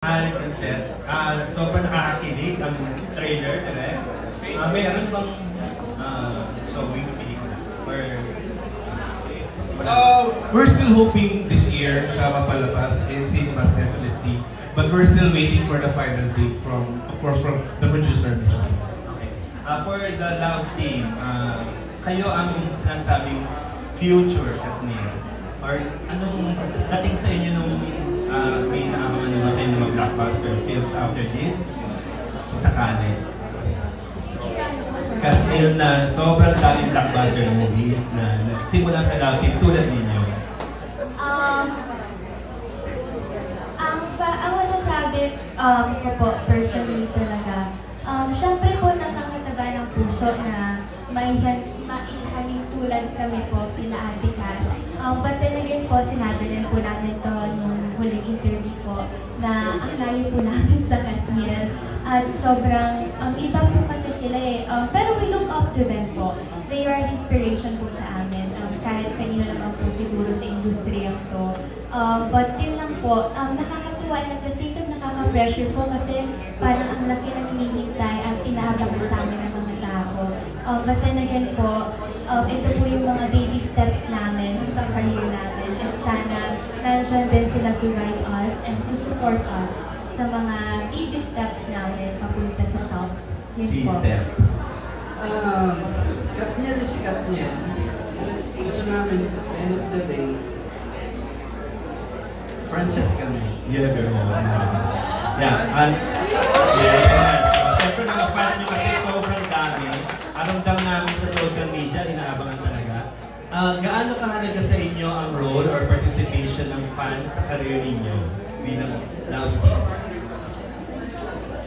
Princess, sobrang nakakakilig ang trailer, correct? Mayroon bang showing ng pelikula? Or, we're still hoping this year siya mapalabas in cinemas definitely. But we're still waiting for the final date from, of course, from the producer, Mr. Sim. okay. For the Love Team, kayo ang sinasabing future, Katniel? Or anong dating sa inyo nung may naabangan naman kayo ng mga blockbuster films after this? Sakali. Katniel na sobrang daming blockbuster movies na nagsimula sa Love Team tulad ninyo. Ang masasabi ko po personally talaga, syempre po nakakataba ng puso na maihalin tulad kami po kila Ate Kat. But then again po, sinabi rin po namin to nung huling interview po na ang layo po namin sa Katniel. At sobrang, iba po kasi sila eh. Pero we look up to them po. They are inspiration po sa amin. Kahit kanina naman po siguro sa industriya to. But yun lang po, nakakatuwa and at the same time nakaka-pressure po kasi parang ang laki ng hinihintay at inaabangan sa amin ng mga tao. But then again po, ito po yung mga baby steps namin sa career namin at sana nandiyan din sila to guide us and to support us sa mga baby steps namin papunta sa top. Yun po. Katniel is Katniel. Gusto namin, at the end of the day, friendset kami. Yeah, pero yeah, siyempre mga fans nyo kasi sobrang dami. Aramdam namin sa social media, inaabangan talaga. Gaano kahalaga sa inyo ang role or participation ng fans sa career ninyo bilang Love Team?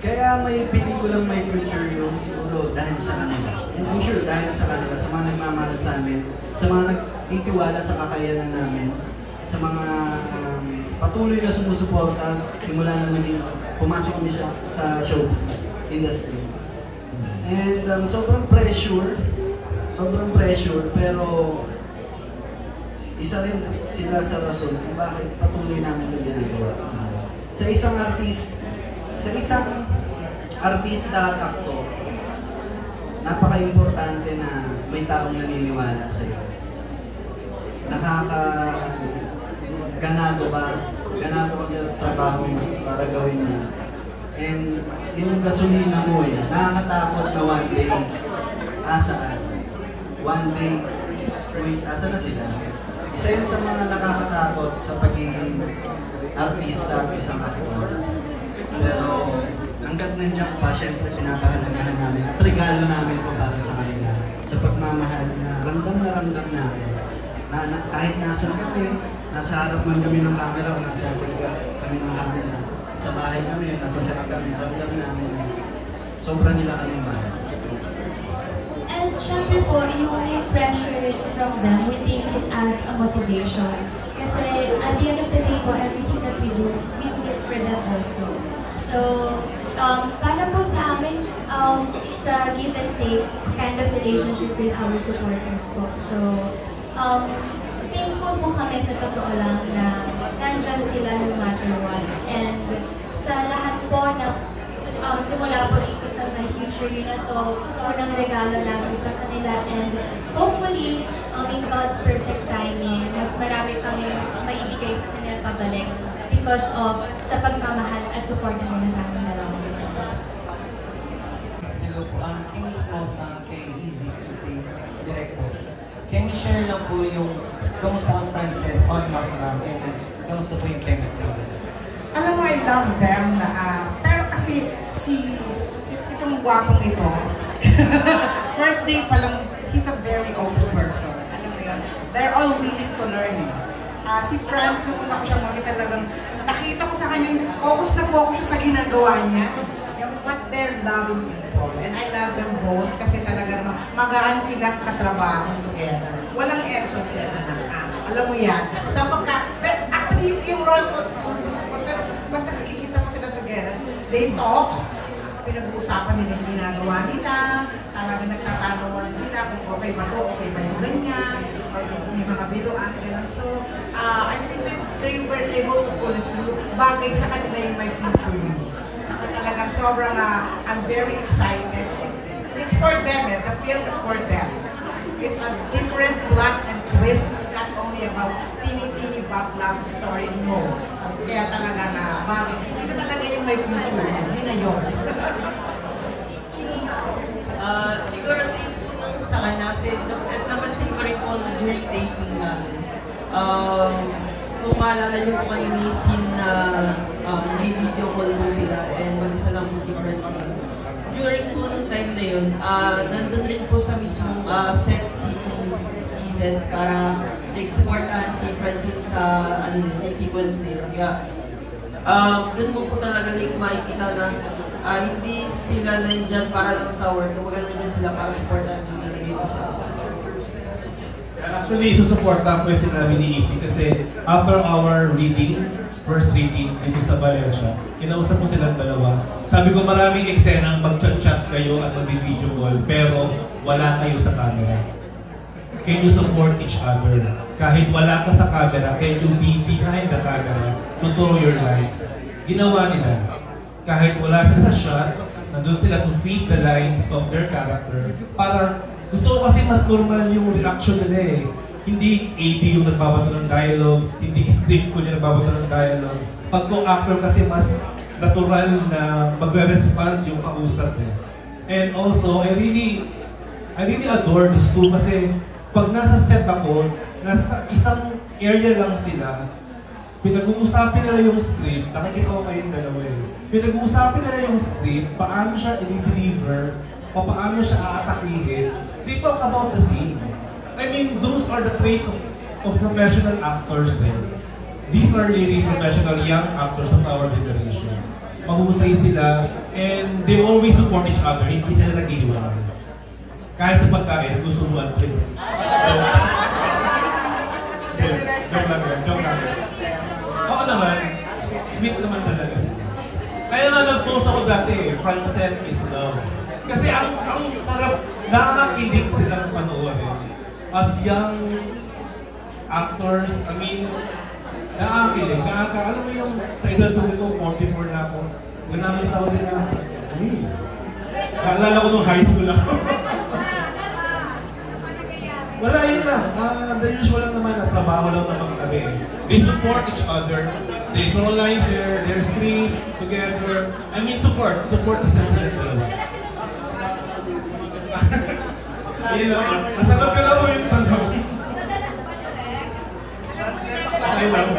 Kaya may pelikulang may future yung siguro dahil sa kanila. And I'm sure dahil sa kanila, sa mga nagmamahal sa amin, sa mga nagtitiwala sa kakayanan namin, sa mga patuloy na sumusuporta simula nang naging pumasok kami siya sa showbiz industry. And sobrang pressure, pero isa rin sila sa rason kung bakit patuloy namin ito ginagawa. Sa isang artista at aktor, napaka-importante na may taong naniniwala sa iyo. Ganado ka sa trabaho para gawin mo. And yung gasolina mo nakakatakot na one day, asaan? One day, wait, asa na sila? Isa yun sa mga nakakatakot sa pagiging artista at isang aktor. Pero hanggat nandiyan pa, syempre pinapahalagahan namin at regalo namin ito para sa kanila. Sa pagmamahal na ramdam namin. Na kahit nasan kami, nasa harap man kami ng camera o nasa tiga kami ng camera. Sa bahay kami, nasa set kami, ramdam namin. Sobra nila kami mahal. And syempre po, yung pressure from them, we take it as a motivation. Kasi at the end of the day po, everything that we do it for them also. So, para po sa amin, it's a give and take kind of relationship with our supporters po. So, thankful po kami sa totoo lang na nandyan sila no matter what. And sa lahat po na simula po dito sa my future yun na to, unang regalo namin sa kanila. And hopefully, in God's perfect timing, mas marami kami maibigay sa kanila pabalik because of sa pagmamahal at support na nila sa amin dalawang isa. Hello po, kay Miss Mosa, kay Easy, kay Director. Can you share lang po yung kamusta ang friendship on and off and kamusta po yung chemistry? Alam mo, I love them na, pero kasi itong gwapong ito, first day pa lang, he's a very open person. Alam mo yun, they're all willing to learn eh. Si Franz, nung una ko siya makita talagang, nakita ko sa kanya, focus siya sa ginagawa niya. But they're loving people. And I love them both kasi talaga naman magaan sila katrabaho together. Walang etchos yan. Alam mo yan. So actually yung role ko, pero basta nakikita ko sila together, they talk, pinag-uusapan nila yung ginagawa nila, talaga nagtatanungan sila kung okay ba to, okay ba yung ganyan. or if may mga biruan, ganun. So, I think that they were able to pull it through. Bagay sa kanila yung My Future You. Saka talagang sobrang, I'm very excited. It's for them, the film is for them. It's a different plot and twist. It's not only about teeny bop love story, no. So, kaya talaga na bagay. Sino talaga yung My Future You? Yun na yun. Siguro sa kanya, kasi napansin ko rin po during dating namin. Kung maalala niyo po kanina yung scene na may video call po sila and mag-isa lang po si Francine. During po nung time na yun, nandun rin po sa mismong set si Zed para supportahan si Francine sa sequence na yun. Kaya dun mo po talaga makikita na hindi sila nandyan para lang sa work, kumbaga nandyan sila para supportahan yung nilagay sa Actually, susuportahan ko yung sinabi ni Izzy kasi after our reading, first reading dito sa Valencia, kinausap ko silang dalawa. Sabi ko maraming eksenang mag-chat-chat kayo at mag-video call pero wala kayo sa camera. Can you support each other? Kahit wala ka sa camera, can you be behind the camera to throw your lights? Ginawa nila. Kahit wala sila sa shot, nandun sila to feed the lines of their character. Para gusto ko kasi mas normal yung reaction nila eh. Hindi AD yung nagbabato ng dialogue, hindi script ko yung nagbabato ng dialogue. Pag co-actor kasi mas natural na magre-respond yung kausap eh. And also, I really adore this two kasi pag nasa set ako, nasa isang area lang sila, pinag-uusapin nila yung script, nakikita ko kayong dalawa eh. Pinag-uusapin nila yung script, paano siya i-deliver, o paano siya aatakihin. They talk about the scene. I mean, those are the traits of professional actors eh. These are really professional young actors of our generation. Mahusay sila, and they always support each other, hindi sila nag-iiwan. Kahit sa pagkain, nagustuhan ko. Joke lang. Oo naman, sweet naman talaga. Kaya nga nag-post ako dati, Francette is love. Kasi ang sarap, nakakakilig silang panoorin. As young actors, I mean, nakakakilig. Alam mo yung sa edad ko ito, 44 na ako. Ginamit ako sila. Naalala ko nung high school ako. Wala, yun lang. The usual lang naman, trabaho lang naman kami. They support each other. They draw lines their screen together. I mean, support si Samson. Yun lang. Masarap ka na mo yung tanong. Okay lang.